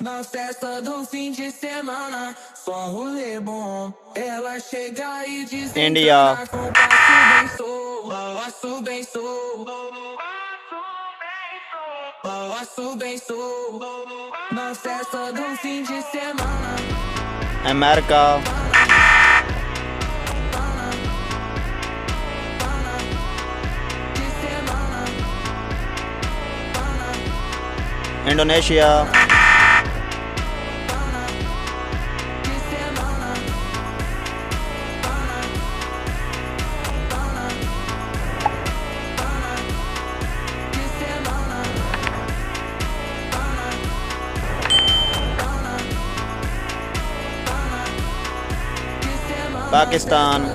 Na festa do fim de semana, só rolê bom. Ela chega e India, desencana com passo bem sou, passo bem sou, passo bem sou. Na festa do fim de semana, America, de semana, Indonesia, de semana, de semana, de semana. Pakistan,